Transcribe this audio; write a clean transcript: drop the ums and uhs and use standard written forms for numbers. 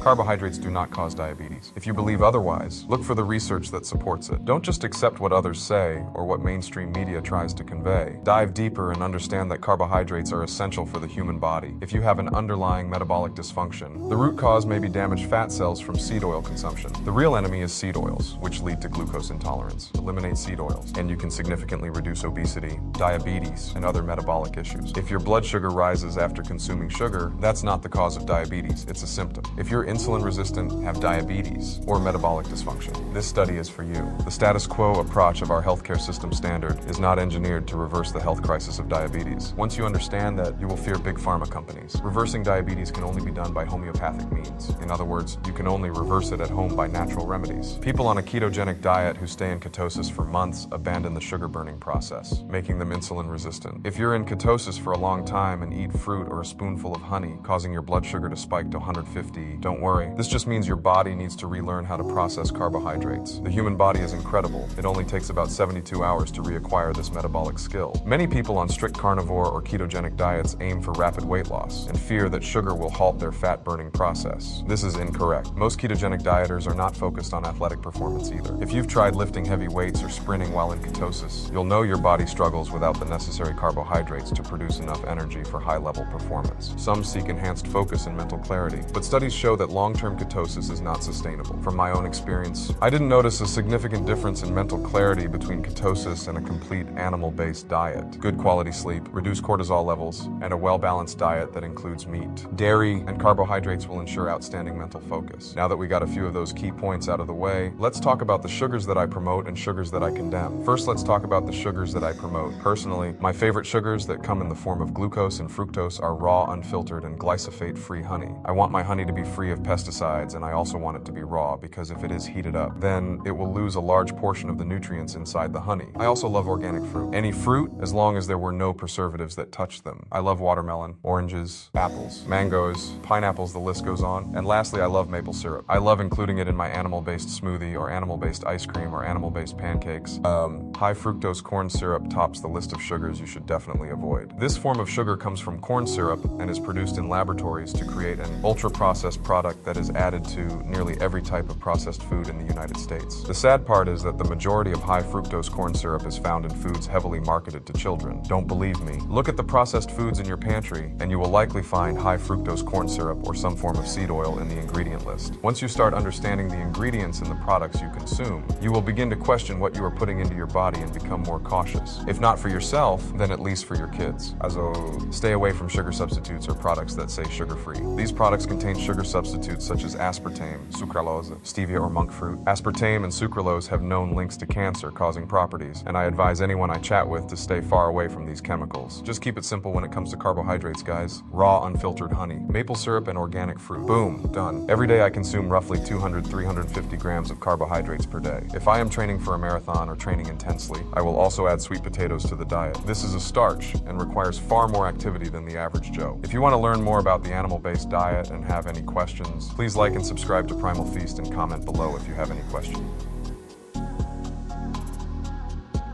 Carbohydrates do not cause diabetes. If you believe otherwise, look for the research that supports it. Don't just accept what others say or what mainstream media tries to convey. Dive deeper and understand that carbohydrates are essential for the human body. If you have an underlying metabolic dysfunction, the root cause may be damaged fat cells from seed oil consumption. The real enemy is seed oils, which lead to glucose intolerance. Eliminate seed oils, and you can significantly reduce obesity, diabetes, and other metabolic issues. If your blood sugar rises after consuming sugar, that's not the cause of diabetes, it's a symptom. If you're insulin resistant, have diabetes, or metabolic dysfunction, this study is for you. The status quo approach of our healthcare system standard is not engineered to reverse the health crisis of diabetes. Once you understand that, you will fear big pharma companies. Reversing diabetes can only be done by homeopathic means. In other words, you can only reverse it at home by natural remedies. People on a ketogenic diet who stay in ketosis for months abandon the sugar burning process, making them insulin resistant. If you're in ketosis for a long time and eat fruit or a spoonful of honey, causing your blood sugar to spike to 150, don't worry. This just means your body needs to relearn how to process carbohydrates. The human body is incredible. It only takes about 72 hours to reacquire this metabolic skill. Many people on strict carnivore or ketogenic diets aim for rapid weight loss and fear that sugar will halt their fat burning process. This is incorrect. Most ketogenic dieters are not focused on athletic performance either. If you've tried lifting heavy weights or sprinting while in ketosis, you'll know your body struggles without the necessary carbohydrates to produce enough energy for high-level performance. Some seek enhanced focus and mental clarity, but studies show that long-term ketosis is not sustainable. From my own experience, I didn't notice a significant difference in mental clarity between ketosis and a complete animal-based diet. Good quality sleep, reduced cortisol levels, and a well-balanced diet that includes meat, dairy, and carbohydrates will ensure outstanding mental focus. Now that we got a few of those key points out of the way, let's talk about the sugars that I promote and sugars that I condemn. First, let's talk about the sugars that I promote. Personally, my favorite sugars that come in the form of glucose and fructose are raw, unfiltered, and glyphosate-free honey. I want my honey to be free of pesticides, and I also want it to be raw because if it is heated up, then it will lose a large portion of the nutrients inside the honey. I also love organic fruit. Any fruit, as long as there were no preservatives that touched them. I love watermelon, oranges, apples, mangoes, pineapples, the list goes on. And lastly, I love maple syrup. I love including it in my animal-based smoothie or animal-based ice cream or animal-based pancakes. High fructose corn syrup tops the list of sugars you should definitely avoid. This form of sugar comes from corn syrup and is produced in laboratories to create an ultra-processed product that is added to nearly every type of processed food in the United States. The sad part is that the majority of high fructose corn syrup is found in foods heavily marketed to children. Don't believe me? Look at the processed foods in your pantry, and you will likely find high fructose corn syrup or some form of seed oil in the ingredient list. Once you start understanding the ingredients in the products you consume, you will begin to question what you are putting into your body and become more cautious. If not for yourself, then at least for your kids. Also, stay away from sugar substitutes or products that say sugar-free. These products contain sugar substitutes such as aspartame, sucralose, stevia, or monk fruit. Aspartame and sucralose have known links to cancer-causing properties, and I advise anyone I chat with to stay far away from these chemicals. Just keep it simple when it comes to carbohydrates, guys. Raw, unfiltered honey, maple syrup, and organic fruit. Boom, done. Every day I consume roughly 200-350 grams of carbohydrates per day. If I am training for a marathon or training intensely, I will also add sweet potatoes to the diet. This is a starch and requires far more activity than the average Joe. If you want to learn more about the animal-based diet and have any questions, please like and subscribe to Primal Feast and comment below if you have any questions.